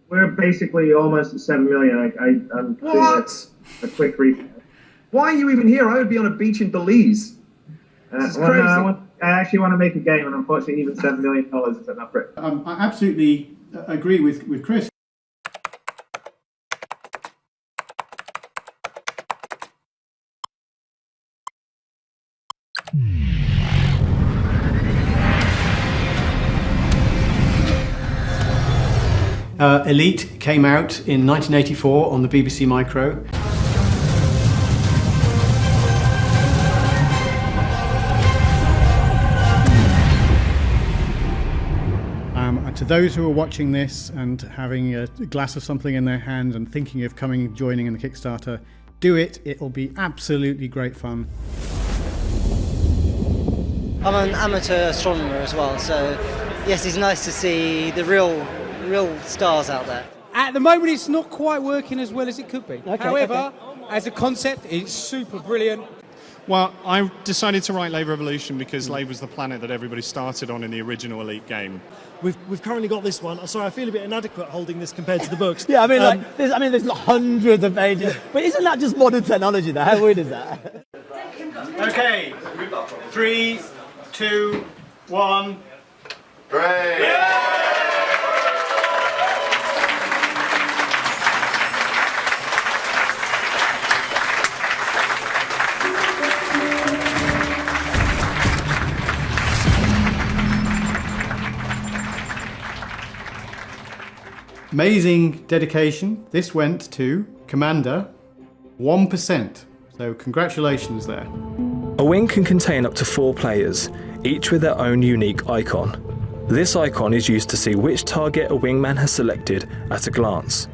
We're basically almost at 7 million. I'm What? A quick recap. Why are you even here? I would be on a beach in Belize. This is crazy. I actually want to make a game, and unfortunately, even $7 million isn't enough for it. I absolutely agree with Chris. Elite came out in 1984 on the BBC Micro. To those who are watching this and having a glass of something in their hand and thinking of joining in the Kickstarter, do it. It'll be absolutely great fun. I'm an amateur astronomer as well, so yes, it's nice to see the real stars out there. At the moment, it's not quite working as well as it could be. However, as a concept, it's super brilliant. Well, I decided to write Lave Revolution because Lave was the planet that everybody started on in the original Elite game. We've currently got this one. Sorry, I feel a bit inadequate holding this compared to the books. Yeah, there's hundreds of pages. But isn't that just modern technology, though? How weird is that? Okay, 3, 2, 1. Hooray! Yeah! Amazing dedication. This went to Commander 1%. So congratulations there. A wing can contain up to 4 players, each with their own unique icon. This icon is used to see which target a wingman has selected at a glance.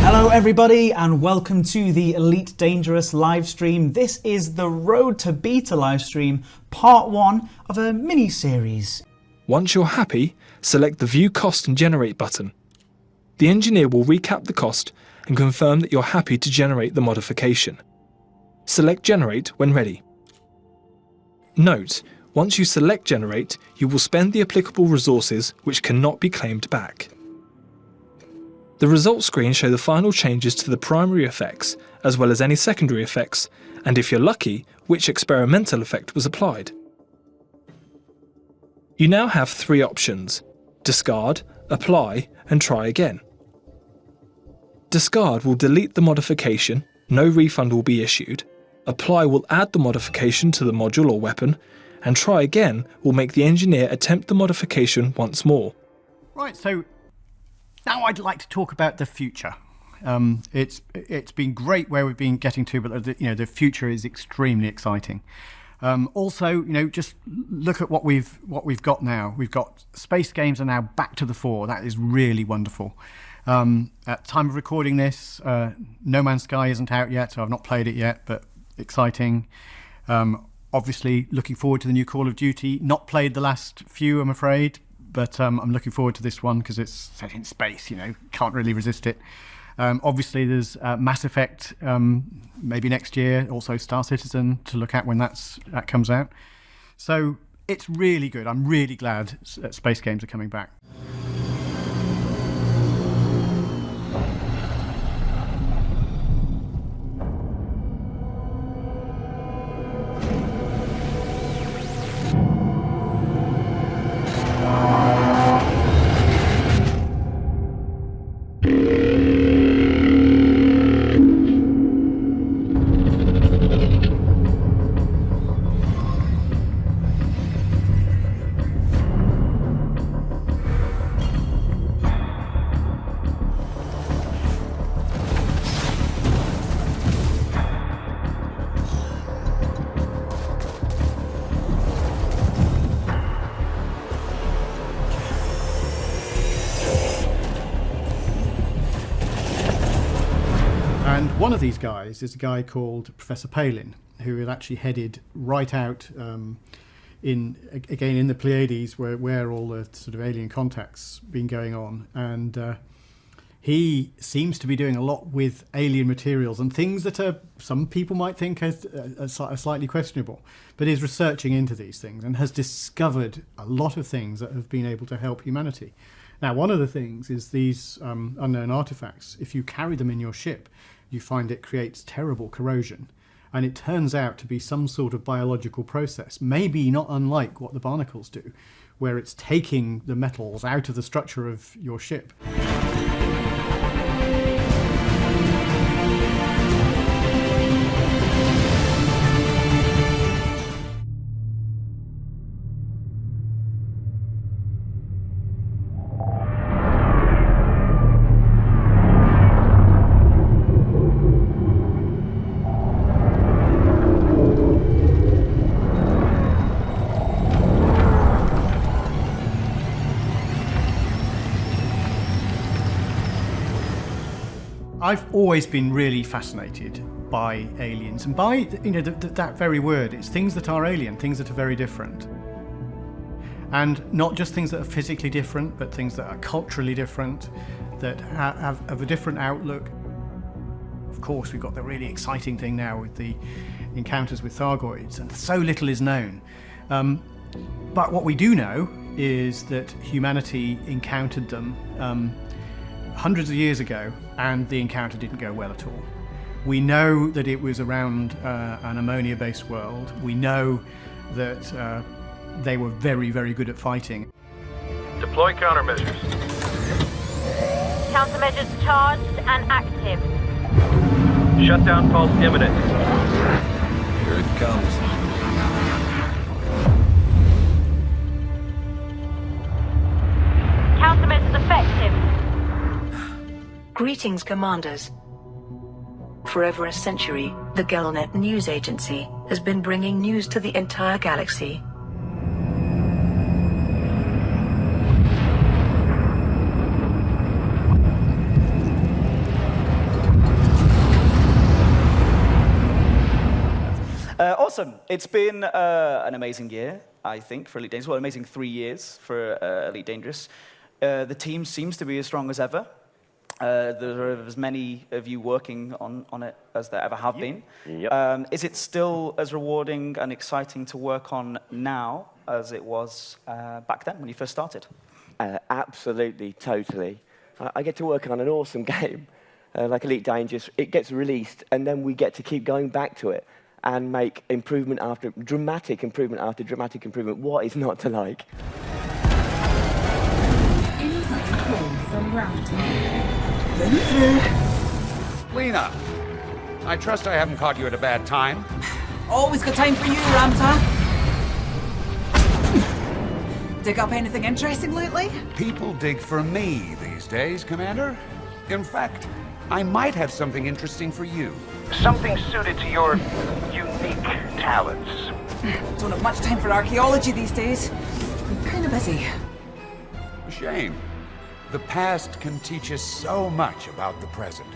Hello everybody and welcome to the Elite Dangerous live stream. This is the Road to Beta live stream, part 1 of a mini-series. Once you're happy, select the View Cost and Generate button. The engineer will recap the cost and confirm that you're happy to generate the modification. Select Generate when ready. Note, once you select Generate, you will spend the applicable resources which cannot be claimed back. The results screen show the final changes to the primary effects, as well as any secondary effects, and if you're lucky, which experimental effect was applied. You now have 3 options: discard, apply, and try again. Discard will delete the modification, no refund will be issued. Apply will add the modification to the module or weapon, and try again will make the engineer attempt the modification once more. Right, so now I'd like to talk about the future. It's been great where we've been getting to, but the future is extremely exciting. Also, just look at what we've got now. We've got space games are now back to the fore. That is really wonderful. At time of recording this, No Man's Sky isn't out yet, so I've not played it yet, but exciting. Obviously, looking forward to the new Call of Duty. Not played the last few, I'm afraid. But I'm looking forward to this one because it's set in space, can't really resist it. Obviously, there's Mass Effect, maybe next year, also Star Citizen to look at when that comes out. So it's really good. I'm really glad space games are coming back. One of these guys is a guy called Professor Palin, who had actually headed right out in the Pleiades, where all the sort of alien contacts been going on, and he seems to be doing a lot with alien materials and things that some people might think are slightly questionable, but is researching into these things and has discovered a lot of things that have been able to help humanity. Now, one of the things is these unknown artifacts. If you carry them in your ship, you find it creates terrible corrosion. And it turns out to be some sort of biological process, maybe not unlike what the barnacles do, where it's taking the metals out of the structure of your ship. I've always been really fascinated by aliens and by that very word. It's things that are alien, things that are very different. And not just things that are physically different, but things that are culturally different, that have a different outlook. Of course, we've got the really exciting thing now with the encounters with Thargoids, and so little is known. But what we do know is that humanity encountered them hundreds of years ago, and the encounter didn't go well at all. We know that it was around an ammonia-based world. We know that they were very, very good at fighting. Deploy countermeasures. Countermeasures charged and active. Shutdown pulse imminent. Here it comes. Countermeasures effective. Greetings, Commanders. For over a century, the Galnet news agency has been bringing news to the entire galaxy. Awesome. It's been an amazing year, I think, for Elite Dangerous. Well, amazing 3 years for Elite Dangerous. The team seems to be as strong as ever. There are as many of you working on it as there ever have been. Yep. Is it still as rewarding and exciting to work on now as it was back then when you first started? Absolutely, totally. I get to work on an awesome game like Elite Dangerous. It gets released, and then we get to keep going back to it and make improvement after dramatic improvement after dramatic improvement. What is not to like? Incoming call from Ramton. Lena, I trust I haven't caught you at a bad time. Always got time for you, Ramta. Dig up anything interesting lately? People dig for me these days, Commander. In fact, I might have something interesting for you. Something suited to your unique talents. Don't have much time for archaeology these days. I'm kind of busy. A shame. The past can teach us so much about the present.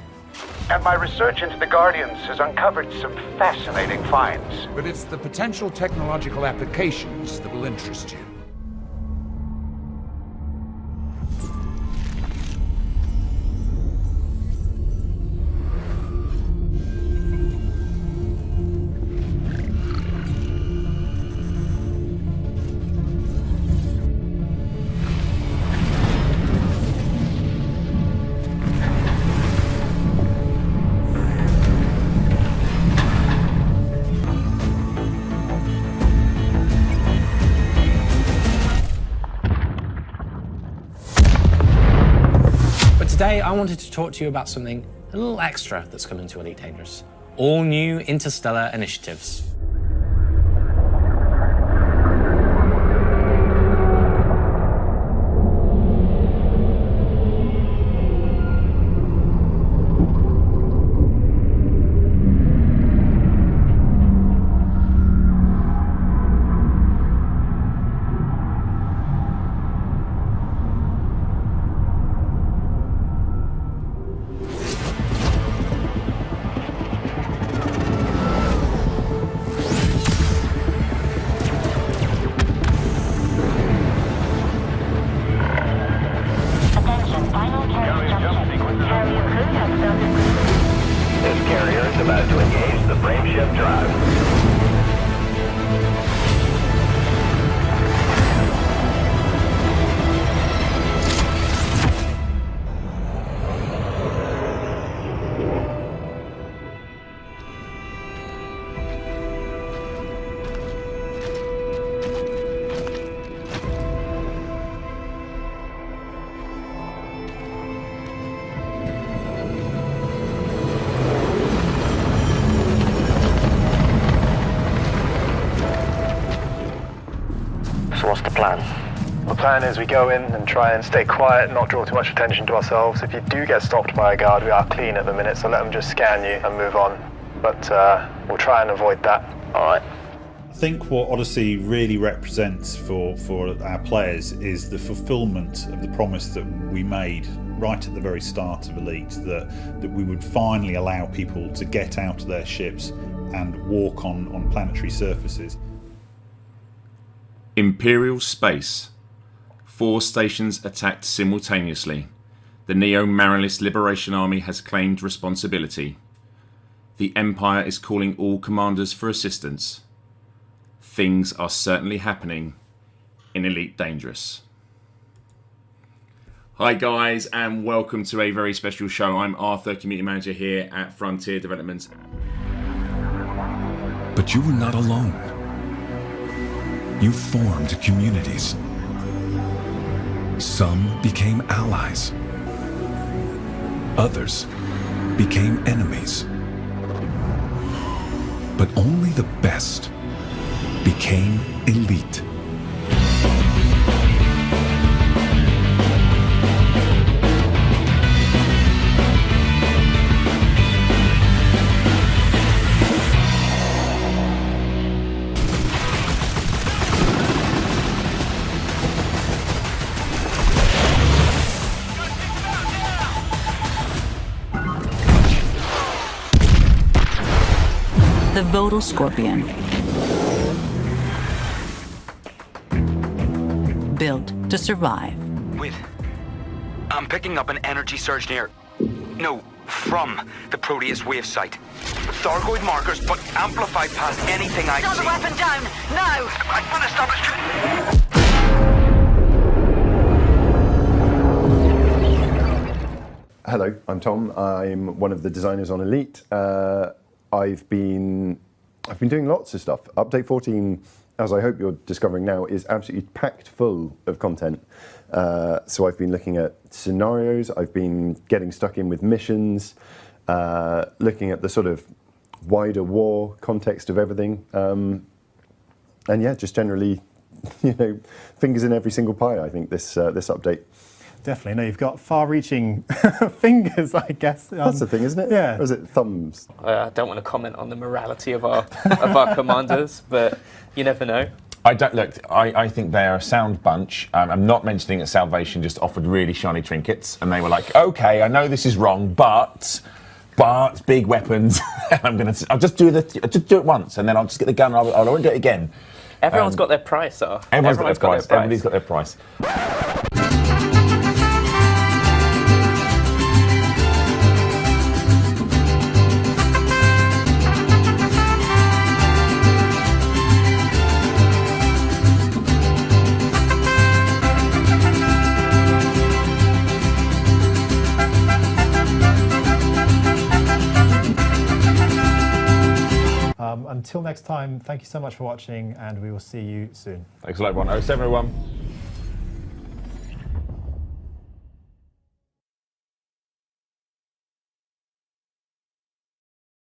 And my research into the Guardians has uncovered some fascinating finds. But it's the potential technological applications that will interest you. Today, I wanted to talk to you about something a little extra that's coming to Elite Dangerous. All new Interstellar Initiatives. The plan is we go in and try and stay quiet, not draw too much attention to ourselves. If you do get stopped by a guard, we are clean at the minute, so let them just scan you and move on. But we'll try and avoid that. All right. I think what Odyssey really represents for our players is the fulfilment of the promise that we made right at the very start of Elite, that we would finally allow people to get out of their ships and walk on planetary surfaces. Imperial space. 4 stations attacked simultaneously. The Neo-Marilist Liberation Army has claimed responsibility. The Empire is calling all commanders for assistance. Things are certainly happening in Elite Dangerous. Hi guys, and welcome to a very special show. I'm Arthur, Community Manager here at Frontier Developments. But you were not alone. You formed communities. Some became allies. Others became enemies. But only the best became elite. The Vodal Scorpion. Built to survive. Wait. I'm picking up an energy surge near... No, from the Proteus wave site. Thargoid markers, but amplified past anything I Stop see. the weapon down! Now! I want to stop it. Hello, I'm Tom. I'm one of the designers on Elite. I've been doing lots of stuff. Update 14, as I hope you're discovering now, is absolutely packed full of content. So I've been looking at scenarios, I've been getting stuck in with missions, looking at the sort of wider war context of everything. And yeah, just generally, fingers in every single pie, I think, this update. Definitely. No, you've got far-reaching fingers, I guess. That's the thing, isn't it? Yeah. Or is it thumbs? I don't want to comment on the morality of our commanders, but you never know. I think they are a sound bunch. I'm not mentioning that Salvation just offered really shiny trinkets, and they were like, "Okay, I know this is wrong, but big weapons. I'll just do it once, and then I'll just get the gun. And I won't do it again." Everyone's got their price, though. Everybody's got their price. Until next time, thank you so much for watching, and we will see you soon. Thanks a lot, everyone. 07 everyone.